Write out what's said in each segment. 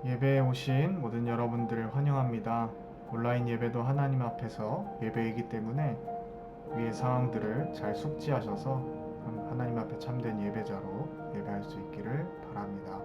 예배에 오신 모든 여러분들을 환영합니다. 온라인 예배도 하나님 앞에서 예배이기 때문에 위의 상황들을 잘 숙지하셔서 하나님 앞에 참된 예배자로 예배할 수 있기를 바랍니다.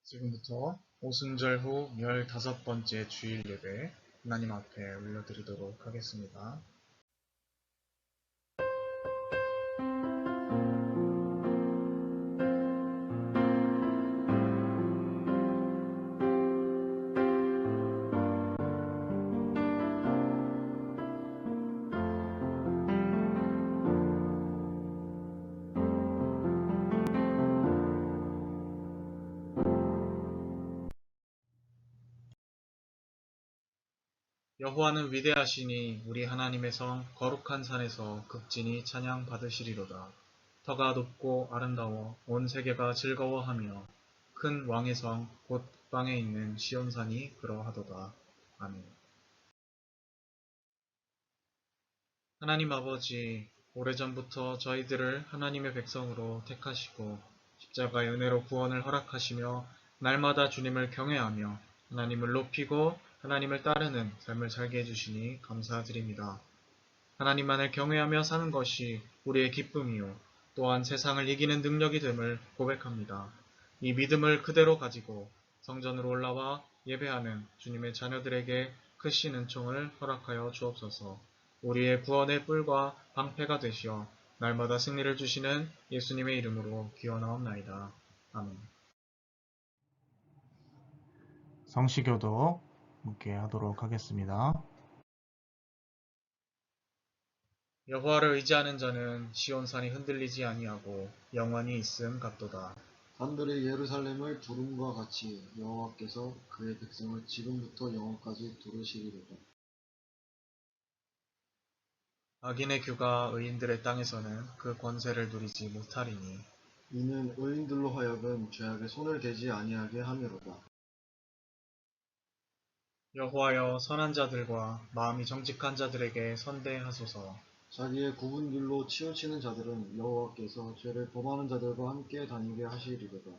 지금부터 오순절 후 15번째 주일 예배 하나님 앞에 올려드리도록 하겠습니다. 여호와는 위대하시니 우리 하나님의 성 거룩한 산에서 극진히 찬양 받으시리로다. 터가 높고 아름다워 온 세계가 즐거워하며 큰 왕의 성 곧 북방에 있는 시온산이 그러하도다. 아멘. 하나님 아버지, 오래전부터 저희들을 하나님의 백성으로 택하시고 십자가의 은혜로 구원을 허락하시며 날마다 주님을 경외하며 하나님을 높이고 하나님을 따르는 삶을 살게 해주시니 감사드립니다. 하나님만을 경외하며 사는 것이 우리의 기쁨이요 또한 세상을 이기는 능력이 됨을 고백합니다. 이 믿음을 그대로 가지고 성전으로 올라와 예배하는 주님의 자녀들에게 크신 은총을 허락하여 주옵소서. 우리의 구원의 뿔과 방패가 되시어 날마다 승리를 주시는 예수님의 이름으로 기원하옵나이다. 아멘. 성시교도 함께 하도록 하겠습니다. 여호와를 의지하는 자는 시온산이 흔들리지 아니하고 영원히 있음 같도다. 산들이 예루살렘을 두름과 같이 여호와께서 그의 백성을 지금부터 영원까지 두르시리로다. 악인의 규가 의인들의 땅에서는 그 권세를 누리지 못하리니 이는 의인들로 하여금 죄악에 손을 대지 아니하게 함이로다. 여호와여 선한 자들과 마음이 정직한 자들에게 선대하소서. 자기의 굽은 길로 치우치는 자들은 여호와께서 죄를 범하는 자들과 함께 다니게 하시리로다.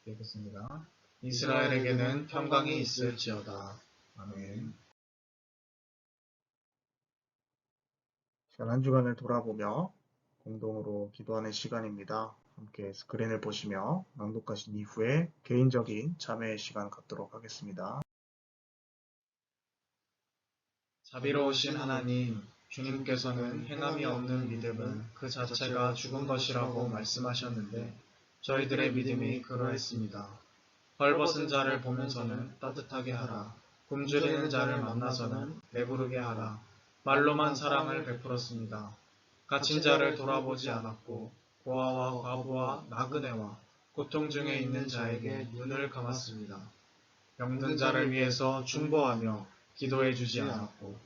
읽겠습니다. 이스라엘에게는 평강이 있을지어다. 아멘. 한 주간을 돌아보며 공동으로 기도하는 시간입니다. 함께 스크린을 보시며 낭독하신 이후에 개인적인 참회의 시간 갖도록 하겠습니다. 자비로우신 하나님, 주님께서는 행함이 없는 믿음은 그 자체가 죽은 것이라고 말씀하셨는데 저희들의 믿음이 그러했습니다. 헐벗은 자를 보면서는 따뜻하게 하라. 굶주리는 자를 만나서는 배부르게 하라. 말로만 사랑을 베풀었습니다. 갇힌 자를 돌아보지 않았고 고아와 과부와 나그네와 고통 중에 있는 자에게 눈을 감았습니다. 병든 자를 위해서 중보하며 기도해 주지 않았고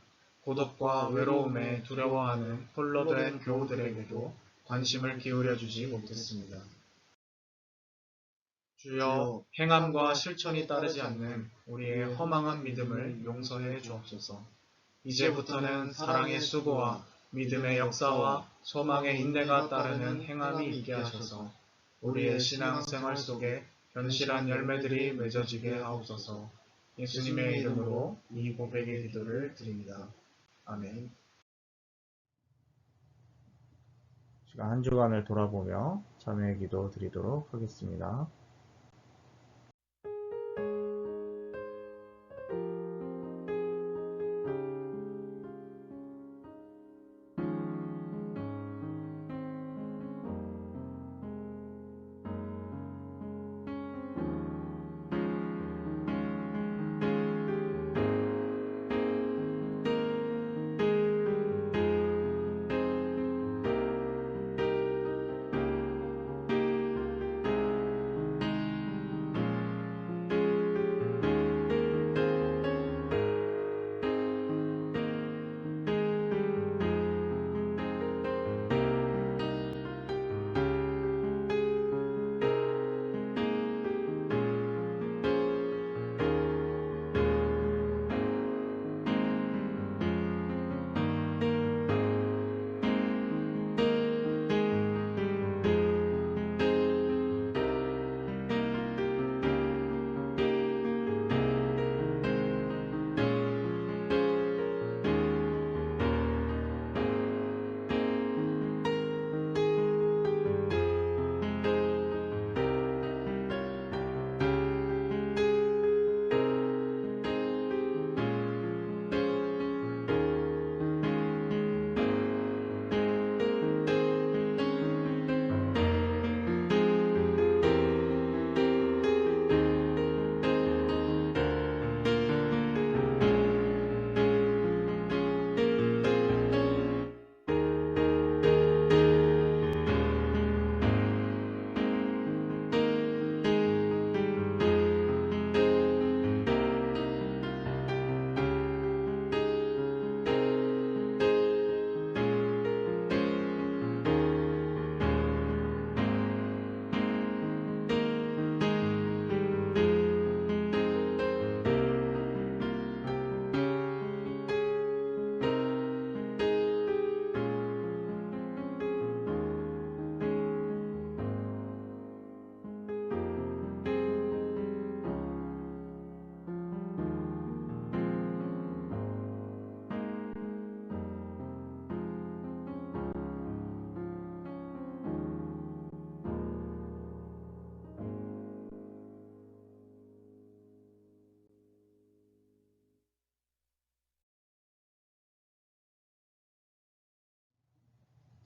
고독과 외로움에 두려워하는 홀로 된 교우들에게도 관심을 기울여 주지 못했습니다. 주여, 행함과 실천이 따르지 않는 우리의 허망한 믿음을 용서해 주옵소서. 이제부터는 사랑의 수고와 믿음의 역사와 소망의 인내가 따르는 행함이 있게 하셔서 우리의 신앙생활 속에 견실한 열매들이 맺어지게 하옵소서. 예수님의 이름으로 이 고백의 기도를 드립니다. 아멘. 시간 한 주간을 돌아보며 참회의 기도 드리도록 하겠습니다.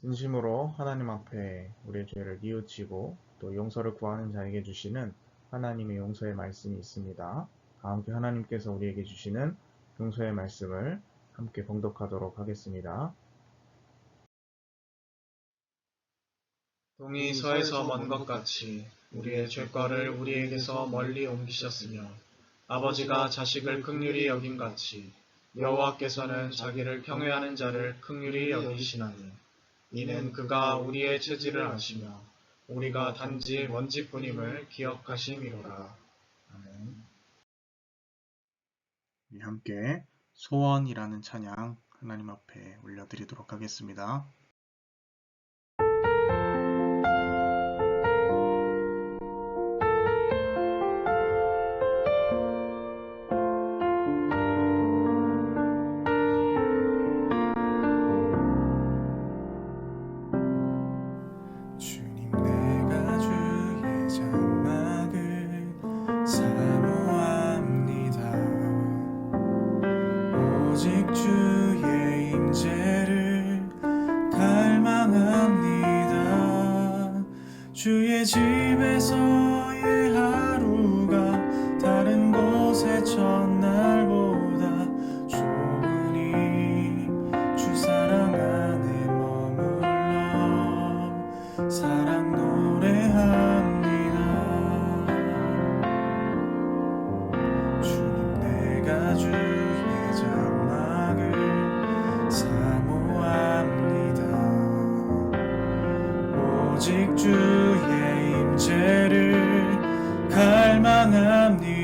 진심으로 하나님 앞에 우리의 죄를 뉘우치고 또 용서를 구하는 자에게 주시는 하나님의 용서의 말씀이 있습니다. 함께 하나님께서 우리에게 주시는 용서의 말씀을 함께 봉독하도록 하겠습니다. 동이 서에서 먼 것 같이 우리의 죄과를 우리에게서 멀리 옮기셨으며 아버지가 자식을 긍휼히 여김같이 여호와께서는 자기를 경외하는 자를 긍휼히 여기시나니 이는 그가 우리의 체질을 아시며 우리가 단지 먼지뿐임을 기억하심이로라. 아멘. 함께 소원이라는 찬양 하나님 앞에 올려드리도록 하겠습니다. 주님 내가 주의 장막을 사모합니다. 오직 주의 임재를 갈망합니다. 주의 집에서의 하루가 다른 곳의 첫날보다 좋으니 주 사랑 안에 머물러 사랑 노래합니다. 주님 내가 주의 장막을 사모합니다. 오직 주의 임재를 갈망합니다.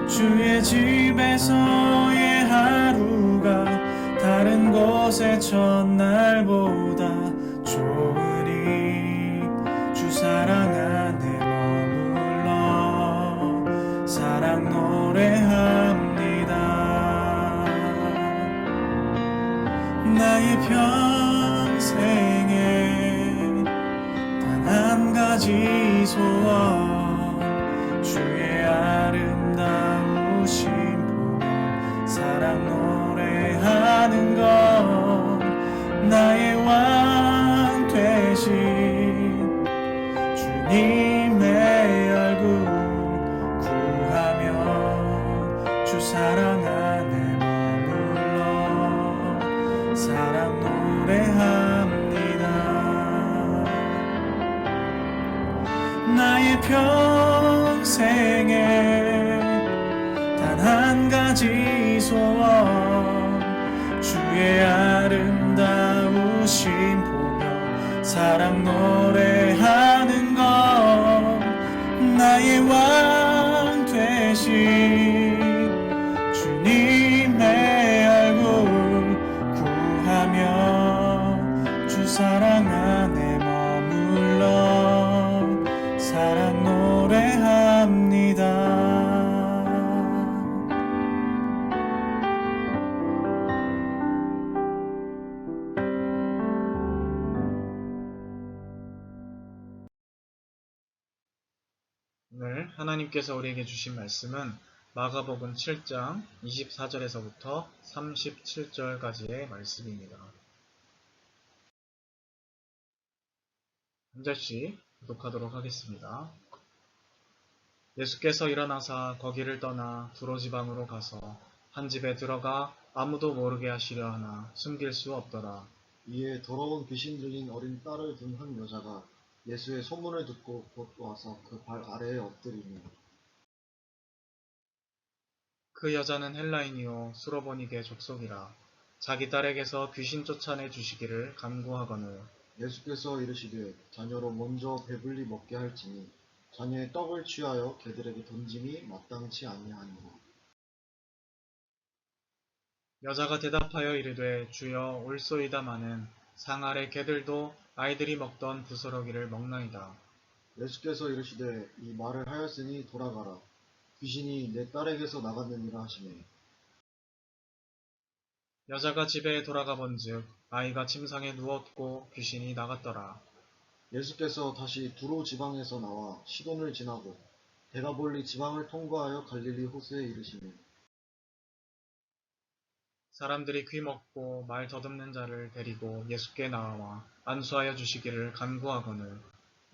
주의 집에서의 하루가 다른 곳의 첫날보다 좋으니 주 사랑 안에 머물러 사랑 노래합니다. 나의 평생에 단 한 가지 소원 주의 아름다우신 보며 사랑 노래하는 것 나의 왕 되신 주님의 얼굴 구하며 주 사랑 안에 머물러 사랑 노래합니다. 나의 평생에 단 한 가지 소원 주의 아름다우심 보며 사랑 노래하는 것 나의 왕 되신 주님의 얼굴 구하며 주 사랑 안에 머물러 사랑 노래합니다. 오늘 하나님께서 우리에게 주신 말씀은 마가복음 7장 24절에서부터 37절까지의 말씀입니다. 한 절씩 교독하도록 하겠습니다. 예수께서 일어나사 거기를 떠나 두로 지방으로 가서 한 집에 들어가 아무도 모르게 하시려 하나 숨길 수 없더라. 이에 더러운 귀신 들린 어린 딸을 둔 한 여자가 예수의 소문을 듣고 곧 와서 그 발 아래에 엎드리니 그 여자는 헬라인이요 수로보니게 족속이라. 자기 딸에게서 귀신 쫓아내 주시기를 간구하거늘 예수께서 이르시되 자녀로 먼저 배불리 먹게 할지니 자녀의 떡을 취하여 개들에게 던짐이 마땅치 아니하니라. 여자가 대답하여 이르되 주여 올소이다마는 상 아래 개들도 아이들이 먹던 부스러기를 먹나이다. 예수께서 이르시되 이 말을 하였으니 돌아가라. 귀신이 내 딸에게서 나갔느니라 하시매 여자가 집에 돌아가 본즉 아이가 침상에 누웠고 귀신이 나갔더라. 예수께서 다시 두로 지방에서 나와 시돈을 지나고 데가볼리 지방을 통과하여 갈릴리 호수에 이르시매 사람들이 귀 먹고 말 더듬는 자를 데리고 예수께 나와 안수하여 주시기를 간구하거늘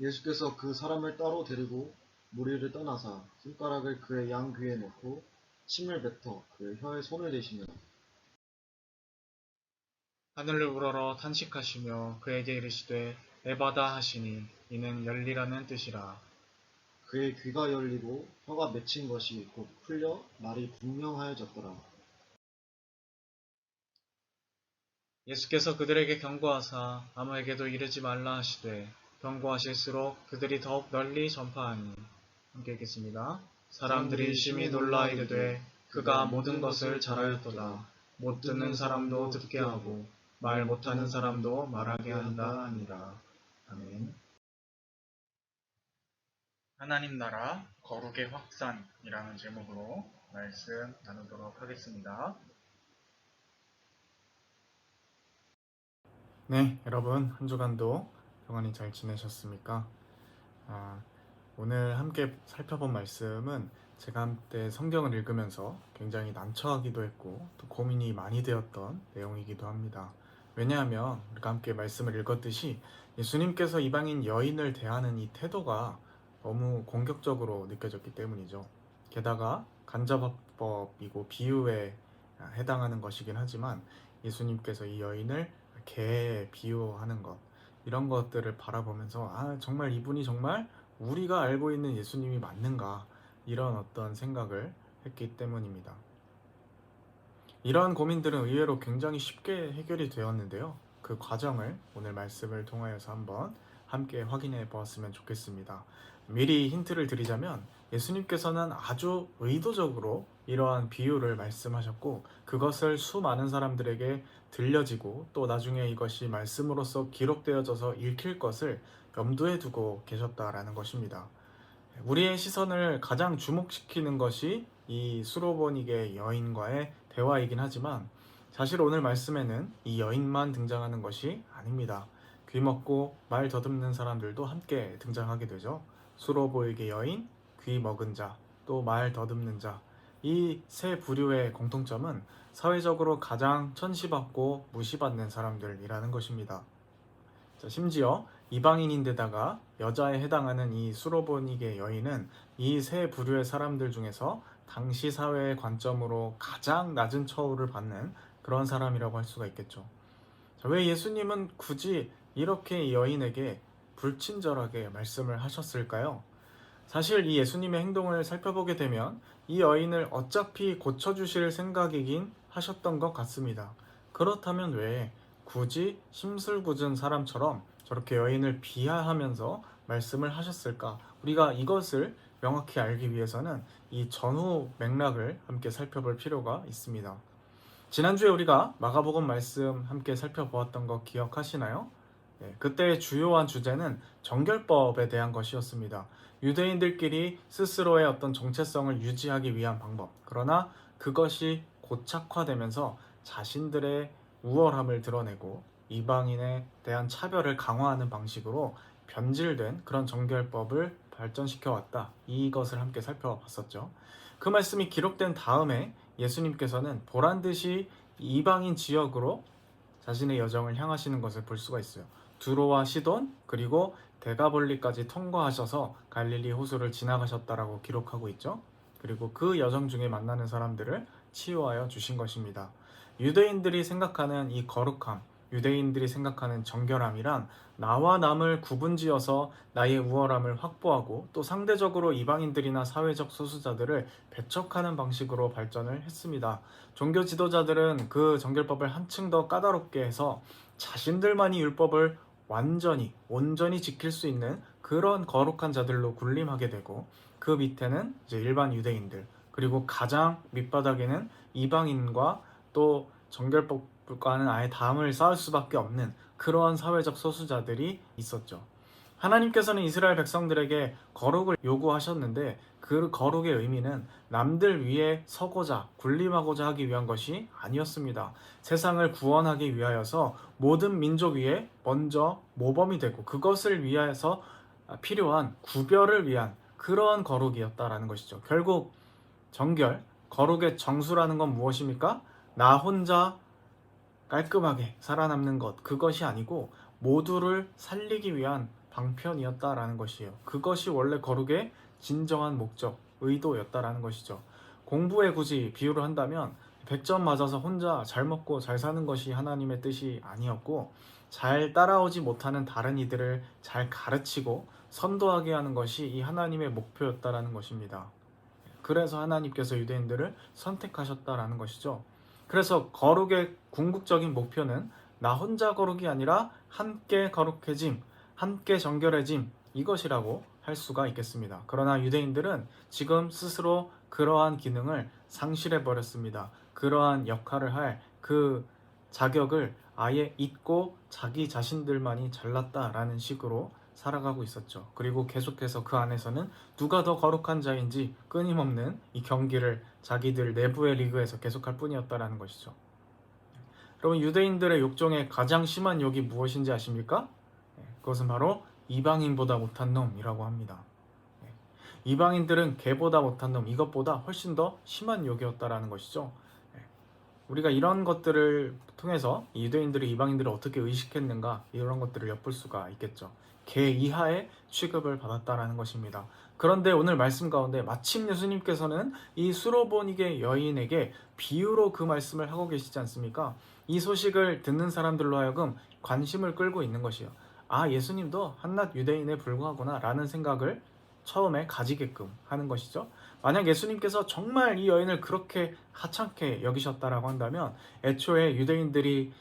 예수께서 그 사람을 따로 데리고 무리를 떠나사 손가락을 그의 양 귀에 넣고 침을 뱉어 그의 혀에 손을 대시며 하늘을 우러러 탄식하시며 그에게 이르시되 에바다 하시니 이는 열리라는 뜻이라. 그의 귀가 열리고 혀가 맺힌 것이 곧 풀려 말이 분명하여졌더라. 예수께서 그들에게 경고하사 아무에게도 이르지 말라 하시되 경고하실수록 그들이 더욱 널리 전파하니. 함께 읽겠습니다. 사람들이 심히 놀라 이르되 그가 모든 것을 잘하였도다. 못 듣는 사람도 듣게 하고 말 못하는 사람도 말하게 한다 하니라. 아멘. 하나님 나라 거룩의 확산이라는 제목으로 말씀 나누도록 하겠습니다. 네, 여러분 한 주간도 평안히 잘 지내셨습니까? 오늘 함께 살펴본 말씀은 제가 한때 성경을 읽으면서 굉장히 난처하기도 했고 또 고민이 많이 되었던 내용이기도 합니다. 왜냐하면 우리가 함께 말씀을 읽었듯이 예수님께서 이방인 여인을 대하는 이 태도가 너무 공격적으로 느껴졌기 때문이죠. 게다가 간접화법이고 비유에 해당하는 것이긴 하지만 예수님께서 이 여인을 개에 비유하는 것, 이런 것들을 바라보면서 정말 이분이 정말 우리가 알고 있는 예수님이 맞는가, 이런 어떤 생각을 했기 때문입니다. 이러한 고민들은 의외로 굉장히 쉽게 해결이 되었는데요. 그 과정을 오늘 말씀을 통하여서 한번 함께 확인해 보았으면 좋겠습니다. 미리 힌트를 드리자면 예수님께서는 아주 의도적으로 이러한 비유를 말씀하셨고 그것을 수많은 사람들에게 들려지고 또 나중에 이것이 말씀으로서 기록되어져서 읽힐 것을 염두에 두고 계셨다라는 것입니다. 우리의 시선을 가장 주목시키는 것이 이 수로보니게 여인과의 대화이긴 하지만 사실 오늘 말씀에는 이 여인만 등장하는 것이 아닙니다. 귀 먹고 말 더듬는 사람들도 함께 등장하게 되죠. 수로보이게 여인, 귀 먹은 자, 또 말 더듬는 자, 이 세 부류의 공통점은 사회적으로 가장 천시받고 무시받는 사람들이라는 것입니다. 심지어 이방인인데다가 여자에 해당하는 이 수로보니게 여인은 이 세 부류의 사람들 중에서 당시 사회의 관점으로 가장 낮은 처우를 받는 그런 사람이라고 할 수가 있겠죠. 왜 예수님은 굳이 이렇게 여인에게 불친절하게 말씀을 하셨을까요? 사실 이 예수님의 행동을 살펴보게 되면 이 여인을 어차피 고쳐주실 생각이긴 하셨던 것 같습니다. 그렇다면 왜 굳이 심술궂은 사람처럼 저렇게 여인을 비하하면서 말씀을 하셨을까? 우리가 이것을 명확히 알기 위해서는 이 전후 맥락을 함께 살펴볼 필요가 있습니다. 지난주에 우리가 마가복음 말씀 함께 살펴보았던 거 기억하시나요? 그때의 주요한 주제는 정결법에 대한 것이었습니다. 유대인들끼리 스스로의 어떤 정체성을 유지하기 위한 방법, 그러나 그것이 고착화되면서 자신들의 우월함을 드러내고 이방인에 대한 차별을 강화하는 방식으로 변질된 그런 정결법을 발전시켜 왔다. 이것을 함께 살펴봤었죠. 그 말씀이 기록된 다음에 예수님께서는 보란듯이 이방인 지역으로 자신의 여정을 향하시는 것을 볼 수가 있어요. 두로와 시돈 그리고 데가볼리까지 통과하셔서 갈릴리 호수를 지나가셨다라고 기록하고 있죠. 그리고 그 여정 중에 만나는 사람들을 치유하여 주신 것입니다. 유대인들이 생각하는 이 거룩함, 유대인들이 생각하는 정결함이란 나와 남을 구분지어서 나의 우월함을 확보하고 또 상대적으로 이방인들이나 사회적 소수자들을 배척하는 방식으로 발전을 했습니다. 종교 지도자들은 그 정결법을 한층 더 까다롭게 해서 자신들만이 율법을 온전히 지킬 수 있는 그런 거룩한 자들로 군림하게 되고 그 밑에는 이제 일반 유대인들 그리고 가장 밑바닥에는 이방인과 또 정결법과는 아예 담을 쌓을 수밖에 없는 그러한 사회적 소수자들이 있었죠. 하나님께서는 이스라엘 백성들에게 거룩을 요구하셨는데 그 거룩의 의미는 남들 위에 서고자 군림하고자 하기 위한 것이 아니었습니다. 세상을 구원하기 위하여서 모든 민족 위에 먼저 모범이 되고 그것을 위해서 필요한 구별을 위한 그러한 거룩이었다라는 것이죠. 결국 정결, 거룩의 정수라는 건 무엇입니까? 나 혼자 깔끔하게 살아남는 것, 그것이 아니고 모두를 살리기 위한 방편이었다라는 것이에요. 그것이 원래 거룩의 진정한 목적, 의도였다라는 것이죠. 공부에 굳이 비유를 한다면 100점 맞아서 혼자 잘 먹고 잘 사는 것이 하나님의 뜻이 아니었고, 잘 따라오지 못하는 다른 이들을 잘 가르치고 선도하게 하는 것이 이 하나님의 목표였다라는 것입니다. 그래서 하나님께서 유대인들을 선택하셨다라는 것이죠. 그래서 거룩의 궁극적인 목표는 나 혼자 거룩이 아니라 함께 거룩해짐, 함께 정결해짐, 이것이라고 할 수가 있겠습니다. 그러나 유대인들은 지금 스스로 그러한 기능을 상실해 버렸습니다. 그러한 역할을 할 그 자격을 아예 잊고 자기 자신들만이 잘났다라는 식으로 살아가고 있었죠. 그리고 계속해서 그 안에서는 누가 더 거룩한 자인지 끊임없는 이 경기를 자기들 내부의 리그에서 계속할 뿐이었다라는 것이죠. 여러분, 유대인들의 욕정의 가장 심한 욕이 무엇인지 아십니까? 그것은 바로 이방인보다 못한 놈이라고 합니다. 이방인들은 개보다 못한 놈, 이것보다 훨씬 더 심한 욕이었다라는 것이죠. 우리가 이런 것들을 통해서 유대인들이 이방인들을 어떻게 의식했는가, 이런 것들을 엿볼 수가 있겠죠. 개 이하의 취급을 받았다라는 것입니다. 그런데 오늘 말씀 가운데 마침 예수님께서는 이 수로보니게 여인에게 비유로 그 말씀을 하고 계시지 않습니까? 이 소식을 듣는 사람들로 하여금 관심을 끌고 있는 것이요. 아, 예수님도 한낱 유대인에 불과하구나 라는 생각을 처음에 가지게끔 하는 것이죠. 만약 예수님께서 정말 이 여인을 그렇게 하찮게 여기셨다라고 한다면 애초에 유대인들이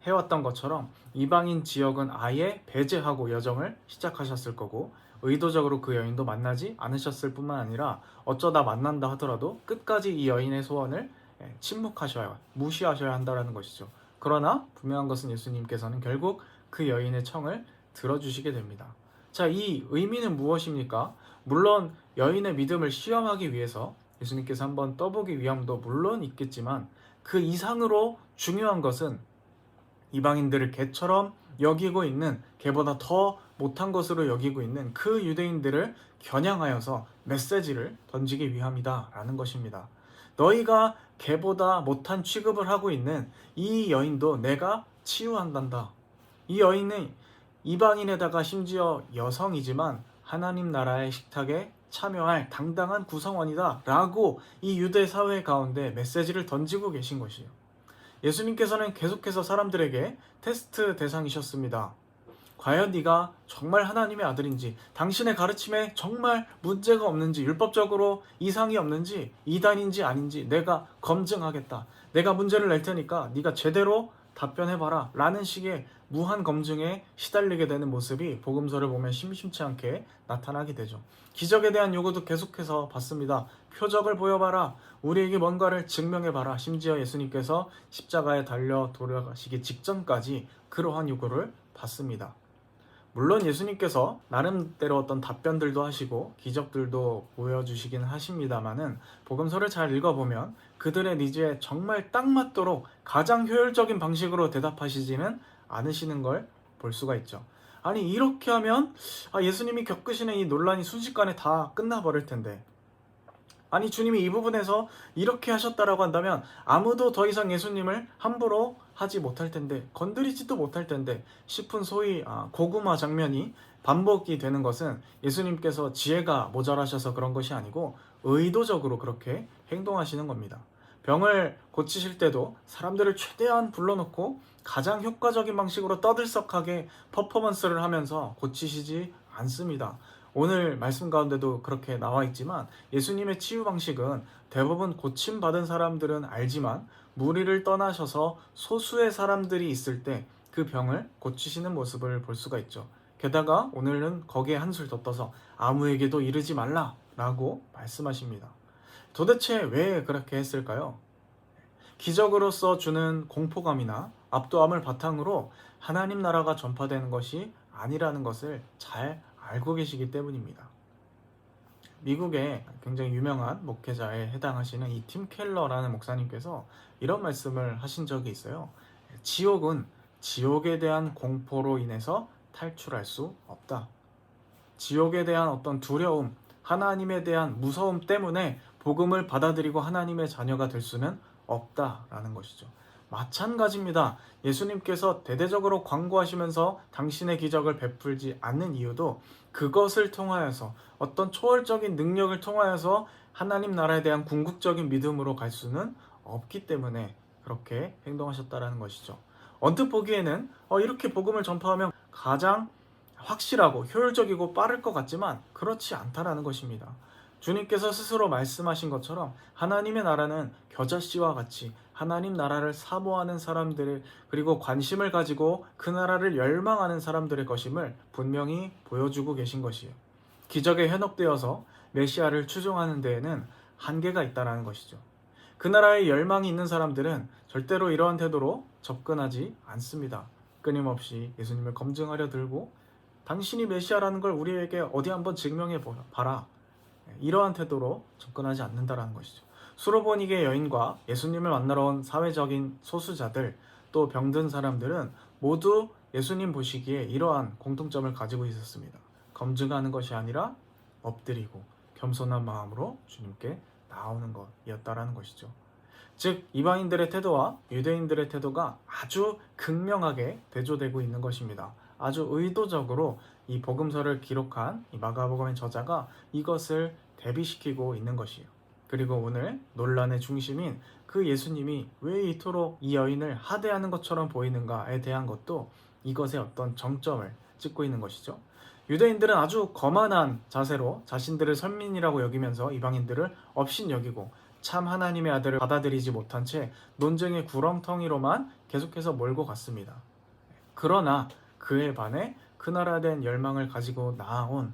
해왔던 것처럼 이방인 지역은 아예 배제하고 여정을 시작하셨을 거고, 의도적으로 그 여인도 만나지 않으셨을 뿐만 아니라 어쩌다 만난다 하더라도 끝까지 이 여인의 소원을 침묵하셔야, 무시하셔야 한다는 것이죠. 그러나 분명한 것은 예수님께서는 결국 그 여인의 청을 들어주시게 됩니다. 자, 이 의미는 무엇입니까? 물론 여인의 믿음을 시험하기 위해서 예수님께서 한번 떠보기 위함도 물론 있겠지만, 그 이상으로 중요한 것은 이방인들을 개처럼 여기고 있는, 개보다 더 못한 것으로 여기고 있는 그 유대인들을 겨냥하여서 메시지를 던지기 위함이다 라는 것입니다. 너희가 개보다 못한 취급을 하고 있는 이 여인도 내가 치유한단다. 이 여인은 이방인에다가 심지어 여성이지만 하나님 나라의 식탁에 참여할 당당한 구성원이다 라고 이 유대 사회 가운데 메시지를 던지고 계신 것이에요. 예수님께서는 계속해서 사람들에게 테스트 대상이셨습니다. 과연 네가 정말 하나님의 아들인지, 당신의 가르침에 정말 문제가 없는지, 율법적으로 이상이 없는지, 이단인지 아닌지 내가 검증하겠다. 내가 문제를 낼 테니까 네가 제대로 답변해봐라 라는 식의 무한 검증에 시달리게 되는 모습이 복음서를 보면 심심치 않게 나타나게 되죠. 기적에 대한 요구도 계속해서 받습니다. 표적을 보여봐라. 우리에게 뭔가를 증명해봐라. 심지어 예수님께서 십자가에 달려 돌아가시기 직전까지 그러한 요구를 받습니다. 물론 예수님께서 나름대로 어떤 답변들도 하시고 기적들도 보여주시긴 하십니다만은, 복음서를 잘 읽어보면 그들의 니즈에 정말 딱 맞도록 가장 효율적인 방식으로 대답하시지는 않으시는 걸 볼 수가 있죠. 아니, 이렇게 하면 예수님이 겪으시는 이 논란이 순식간에 다 끝나버릴 텐데, 아니 주님이 이 부분에서 이렇게 하셨다라고 한다면 아무도 더 이상 예수님을 함부로 하지 못할 텐데, 건드리지도 못할 텐데 싶은 소위 고구마 장면이 반복이 되는 것은 예수님께서 지혜가 모자라셔서 그런 것이 아니고 의도적으로 그렇게 행동하시는 겁니다. 병을 고치실 때도 사람들을 최대한 불러놓고 가장 효과적인 방식으로 떠들썩하게 퍼포먼스를 하면서 고치시지 않습니다. 오늘 말씀 가운데도 그렇게 나와 있지만 예수님의 치유 방식은 대부분 고침받은 사람들은 알지만 무리를 떠나셔서 소수의 사람들이 있을 때 그 병을 고치시는 모습을 볼 수가 있죠. 게다가 오늘은 거기에 한술 더 떠서 아무에게도 이르지 말라라고 말씀하십니다. 도대체 왜 그렇게 했을까요? 기적으로서 주는 공포감이나 압도함을 바탕으로 하나님 나라가 전파되는 것이 아니라는 것을 잘 알고 계시기 때문입니다. 미국의 굉장히 유명한 목회자에 해당하시는 이 팀 켈러라는 목사님께서 이런 말씀을 하신 적이 있어요. 지옥은 지옥에 대한 공포로 인해서 탈출할 수 없다. 지옥에 대한 어떤 두려움, 하나님에 대한 무서움 때문에 복음을 받아들이고 하나님의 자녀가 될 수는 없다라는 것이죠. 마찬가지입니다. 예수님께서 대대적으로 광고하시면서 당신의 기적을 베풀지 않는 이유도 그것을 통하여서 어떤 초월적인 능력을 통하여서 하나님 나라에 대한 궁극적인 믿음으로 갈 수는 없기 때문에 그렇게 행동하셨다라는 것이죠. 언뜻 보기에는 이렇게 복음을 전파하면 가장 확실하고 효율적이고 빠를 것 같지만 그렇지 않다라는 것입니다. 주님께서 스스로 말씀하신 것처럼 하나님의 나라는 겨자씨와 같이 하나님 나라를 사모하는 사람들 그리고 관심을 가지고 그 나라를 열망하는 사람들의 것임을 분명히 보여주고 계신 것이에요. 기적에 현혹되어서 메시아를 추종하는 데에는 한계가 있다는 것이죠. 그 나라에 열망이 있는 사람들은 절대로 이러한 태도로 접근하지 않습니다. 끊임없이 예수님을 검증하려 들고 당신이 메시아라는 걸 우리에게 어디 한번 증명해 봐라. 이러한 태도로 접근하지 않는다는 것이죠. 수로보니게 여인과 예수님을 만나러 온 사회적인 소수자들 또 병든 사람들은 모두 예수님 보시기에 이러한 공통점을 가지고 있었습니다. 검증하는 것이 아니라 엎드리고 겸손한 마음으로 주님께 나오는 것이었다라는 것이죠. 즉 이방인들의 태도와 유대인들의 태도가 아주 극명하게 대조되고 있는 것입니다. 아주 의도적으로 이 복음서를 기록한 이 마가복음의 저자가 이것을 대비시키고 있는 것이에요. 그리고 오늘 논란의 중심인 그 예수님이 왜 이토록 이 여인을 하대하는 것처럼 보이는가에 대한 것도 이것의 어떤 정점을 찍고 있는 것이죠. 유대인들은 아주 거만한 자세로 자신들을 선민이라고 여기면서 이방인들을 업신여기고 참 하나님의 아들을 받아들이지 못한 채 논쟁의 구렁텅이로만 계속해서 몰고 갔습니다. 그러나 그에 반해 그 나라에 대한 열망을 가지고 나아온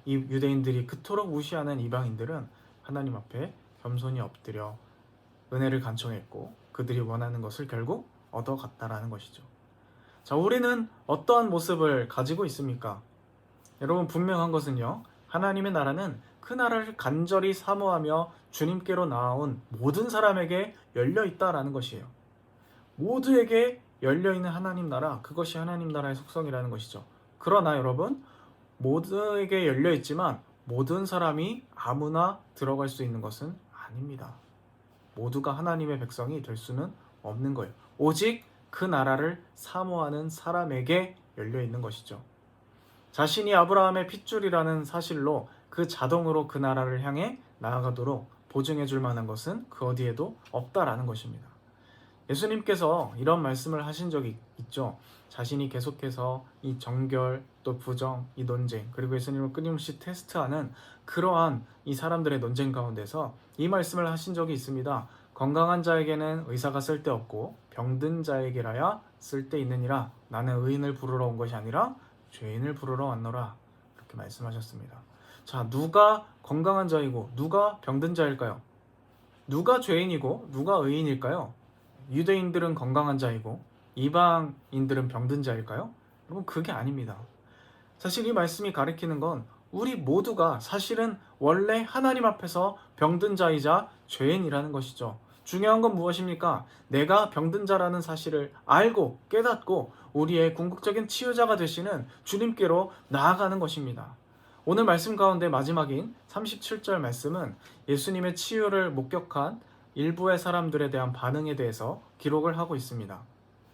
이 유대인들이 그토록 무시하는 이방인들은 하나님 앞에 겸손히 엎드려 은혜를 간청했고 그들이 원하는 것을 결국 얻어갔다라는 것이죠. 자, 우리는 어떠한 모습을 가지고 있습니까? 여러분 분명한 것은요. 하나님의 나라는 그 나라를 간절히 사모하며 주님께로 나아온 모든 사람에게 열려있다라는 것이에요. 모두에게 열려있는 하나님 나라, 그것이 하나님 나라의 속성이라는 것이죠. 그러나 여러분, 모두에게 열려있지만 모든 사람이 아무나 들어갈 수 있는 것은 아닙니다. 모두가 하나님의 백성이 될 수는 없는 거예요. 오직 그 나라를 사모하는 사람에게 열려있는 것이죠. 자신이 아브라함의 핏줄이라는 사실로 그 자동으로 그 나라를 향해 나아가도록 보증해 줄 만한 것은 그 어디에도 없다라는 것입니다. 예수님께서 이런 말씀을 하신 적이 있죠. 자신이 계속해서 이 정결 또 부정, 이 논쟁 그리고 예수님을 끊임없이 테스트하는 그러한 이 사람들의 논쟁 가운데서 이 말씀을 하신 적이 있습니다. 건강한 자에게는 의사가 쓸데없고 병든 자에게라야 쓸데있느니라. 나는 의인을 부르러 온 것이 아니라 죄인을 부르러 왔노라. 이렇게 말씀하셨습니다. 자, 누가 건강한 자이고 누가 병든 자일까요? 누가 죄인이고 누가 의인일까요? 유대인들은 건강한 자이고 이방인들은 병든 자일까요? 여러분 그게 아닙니다. 사실 이 말씀이 가리키는 건 우리 모두가 사실은 원래 하나님 앞에서 병든 자이자 죄인이라는 것이죠. 중요한 건 무엇입니까? 내가 병든 자라는 사실을 알고 깨닫고 우리의 궁극적인 치유자가 되시는 주님께로 나아가는 것입니다. 오늘 말씀 가운데 마지막인 37절 말씀은 예수님의 치유를 목격한 일부의 사람들에 대한 반응에 대해서 기록을 하고 있습니다.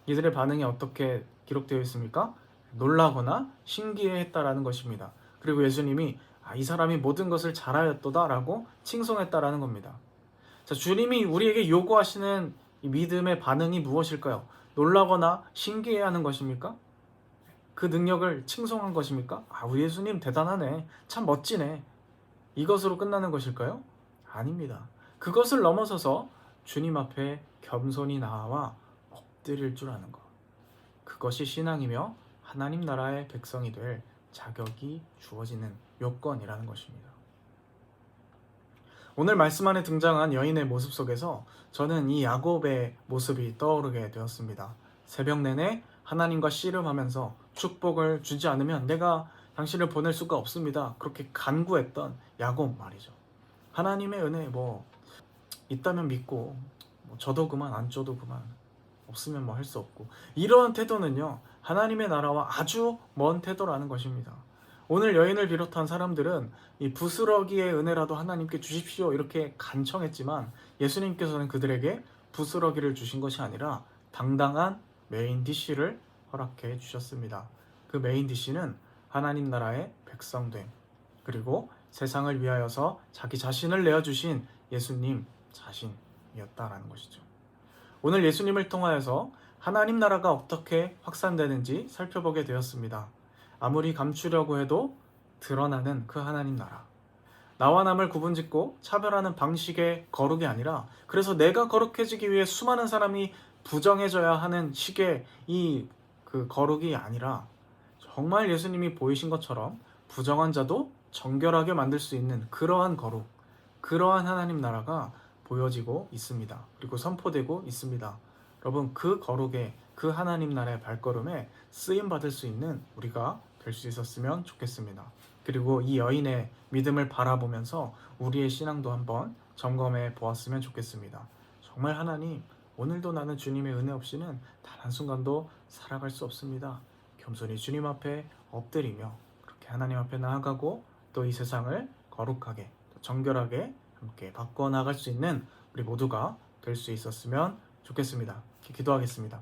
이들의 반응이 어떻게 기록되어 있습니까? 놀라거나 신기해했다라는 것입니다. 그리고 예수님이 이 사람이 모든 것을 잘하였도다라고 칭송했다라는 겁니다. 자, 주님이 우리에게 요구하시는 이 믿음의 반응이 무엇일까요? 놀라거나 신기해하는 것입니까? 그 능력을 칭송한 것입니까? 우리 예수님 대단하네, 참 멋지네, 이것으로 끝나는 것일까요? 아닙니다. 그것을 넘어서서 주님 앞에 겸손히 나와 엎드릴 줄 아는 것, 그것이 신앙이며 하나님 나라의 백성이 될 자격이 주어지는 요건이라는 것입니다. 오늘 말씀 안에 등장한 여인의 모습 속에서 저는 이 야곱의 모습이 떠오르게 되었습니다. 새벽 내내 하나님과 씨름하면서 축복을 주지 않으면 내가 당신을 보낼 수가 없습니다. 그렇게 간구했던 야곱 말이죠. 하나님의 은혜 있다면 믿고 줘도 그만 안 줘도 그만, 없으면 할 수 없고, 이러한 태도는요 하나님의 나라와 아주 먼 태도라는 것입니다. 오늘 여인을 비롯한 사람들은 이 부스러기의 은혜라도 하나님께 주십시오 이렇게 간청했지만 예수님께서는 그들에게 부스러기를 주신 것이 아니라 당당한 메인 디쉬를 허락해 주셨습니다. 그 메인 디쉬는 하나님 나라의 백성됨, 그리고 세상을 위하여서 자기 자신을 내어주신 예수님 자신이었다라는 것이죠. 오늘 예수님을 통하여서 하나님 나라가 어떻게 확산되는지 살펴보게 되었습니다. 아무리 감추려고 해도 드러나는 그 하나님 나라. 나와 남을 구분짓고 차별하는 방식의 거룩이 아니라, 그래서 내가 거룩해지기 위해 수많은 사람이 부정해져야 하는 식의 그 거룩이 아니라, 정말 예수님이 보이신 것처럼 부정한 자도 정결하게 만들 수 있는 그러한 거룩, 그러한 하나님 나라가 보여지고 있습니다. 그리고 선포되고 있습니다. 여러분, 그 거룩에, 그 하나님 나라의 발걸음에 쓰임 받을 수 있는 우리가 될 수 있었으면 좋겠습니다. 그리고 이 여인의 믿음을 바라보면서 우리의 신앙도 한번 점검해 보았으면 좋겠습니다. 정말 하나님, 오늘도 나는 주님의 은혜 없이는 단 한순간도 살아갈 수 없습니다. 겸손히 주님 앞에 엎드리며 그렇게 하나님 앞에 나아가고, 또 이 세상을 거룩하게, 정결하게 함께 바꿔나갈 수 있는 우리 모두가 될 수 있었으면 좋겠습니다. 기도하겠습니다.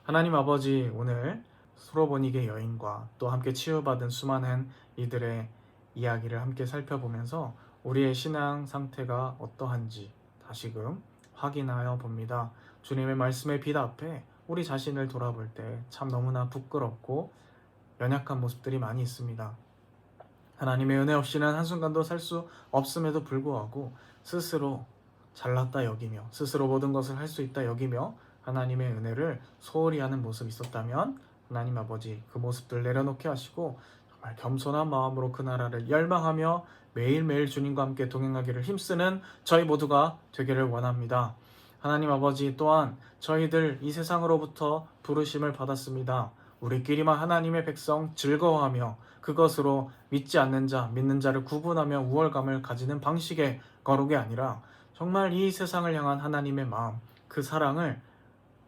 하나님 아버지, 오늘 수로보니게 여인과 또 함께 치유받은 수많은 이들의 이야기를 함께 살펴보면서 우리의 신앙 상태가 어떠한지 다시금 확인하여 봅니다. 주님의 말씀의 빛 앞에 우리 자신을 돌아볼 때 참 너무나 부끄럽고 연약한 모습들이 많이 있습니다. 하나님의 은혜 없이는 한순간도 살 수 없음에도 불구하고 스스로 잘났다 여기며, 스스로 모든 것을 할 수 있다 여기며 하나님의 은혜를 소홀히 하는 모습이 있었다면 하나님 아버지, 그 모습들 내려놓게 하시고 정말 겸손한 마음으로 그 나라를 열망하며 매일매일 주님과 함께 동행하기를 힘쓰는 저희 모두가 되기를 원합니다. 하나님 아버지, 또한 저희들 이 세상으로부터 부르심을 받았습니다. 우리끼리만 하나님의 백성 즐거워하며 그것으로 믿지 않는 자, 믿는 자를 구분하며 우월감을 가지는 방식의 거룩이 아니라, 정말 이 세상을 향한 하나님의 마음, 그 사랑을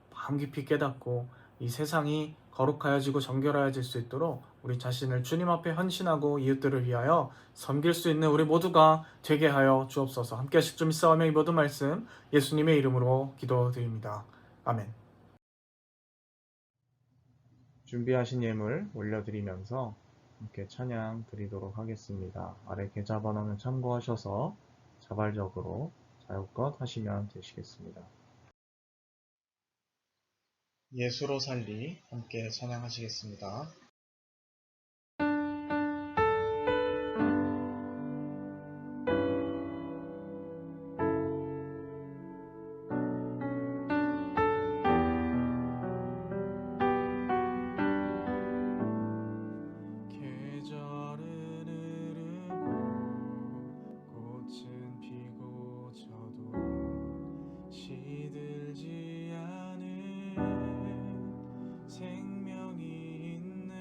마음 깊이 깨닫고 이 세상이 거룩하여지고 정결하여질 수 있도록 우리 자신을 주님 앞에 헌신하고 이웃들을 위하여 섬길 수 있는 우리 모두가 되게 하여 주옵소서. 함께 하실 줄 믿사오며 이 모든 말씀 예수님의 이름으로 기도드립니다. 아멘. 준비하신 예물 올려드리면서 함께 찬양 드리도록 하겠습니다. 아래 계좌번호는 참고하셔서 자발적으로 자유껏 하시면 되시겠습니다. 예수로 살리 함께 찬양하시겠습니다. 계절은 흐르고 꽃은 피고 져도 시들지 않은 생명이 있네.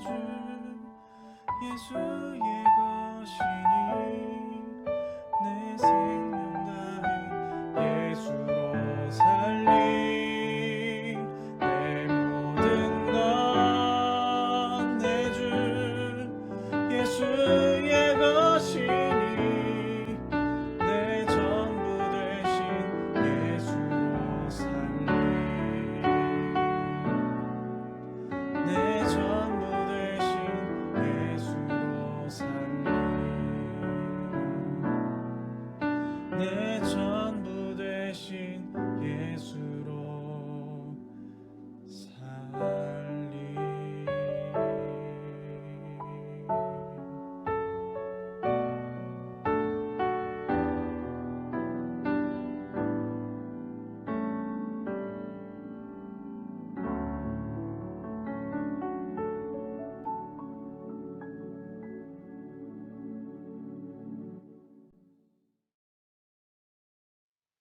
주 예수의 것이니 내 생명 다해 예수로 살리 내 모든 것 내 주 예수의 것이니 내 전부 되신 예수로 살리 내 전부 되신 예수로 살리 내 전부 되신 예수로 살리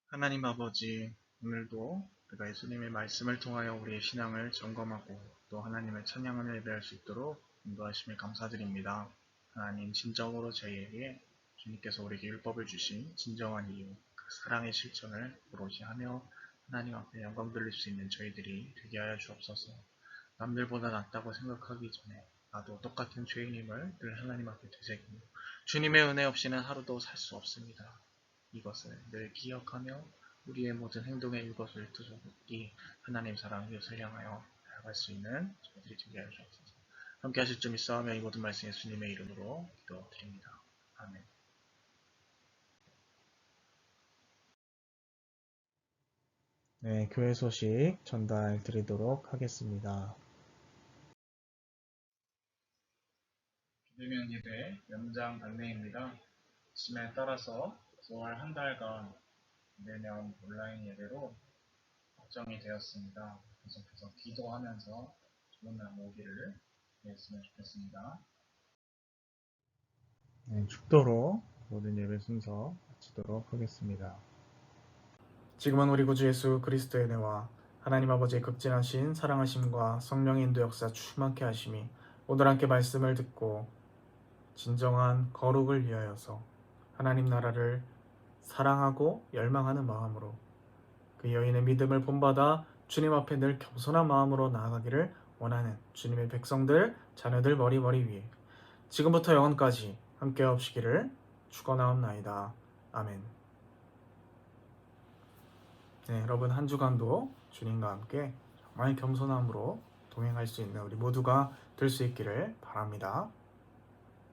하나님 아버지, 오늘도 우리가 예수님의 말씀을 통하여 우리의 신앙을 점검하고 또 하나님을 찬양하며 예배할 수 있도록 인도하심에 감사드립니다. 하나님, 진정으로 저희에게 주님께서 우리에게 율법을 주신 진정한 이유, 그 사랑의 실천을 오롯이 하며 하나님 앞에 영광 돌릴 수 있는 저희들이 되게 하여 주옵소서. 남들보다 낫다고 생각하기 전에 나도 똑같은 죄인임을 늘 하나님 앞에 되새기며 주님의 은혜 없이는 하루도 살 수 없습니다. 이것을 늘 기억하며 우리의 모든 행동에 이것을 두서기 하나님 사랑 이웃을 향하여 나아갈 수 있는 저희들이 되게 하여 주옵소서. 함께 하실 줄 믿사오며 이 모든 말씀 예수님의 이름으로 기도드립니다. 아멘. 네, 교회 소식 전달 드리도록 하겠습니다. 비대면 예배 연장 안내입니다. 지침에 따라서 9월 한 달간 매년 온라인 예배로 확정이 되었습니다. 계속해서 기도하면서 좋은 날 모으기를 기도했으면 좋겠습니다. 네, 축도로 모든 예배 순서 마치도록 하겠습니다. 지금은 우리 구주 예수 그리스도의 은혜와 하나님 아버지의 극진하신 사랑하심과 성령의 인도 역사 충만케 하심이 오늘 함께 말씀을 듣고 진정한 거룩을 위하여서 하나님 나라를 사랑하고 열망하는 마음으로 그 여인의 믿음을 본받아 주님 앞에 늘 겸손한 마음으로 나아가기를 원하는 주님의 백성들, 자녀들 머리 위에 지금부터 영원까지 함께 하옵시기를 축원하옵나이다. 아멘. 네, 여러분 한 주간도 주님과 함께 정말 겸손함으로 동행할 수 있는 우리 모두가 될 수 있기를 바랍니다.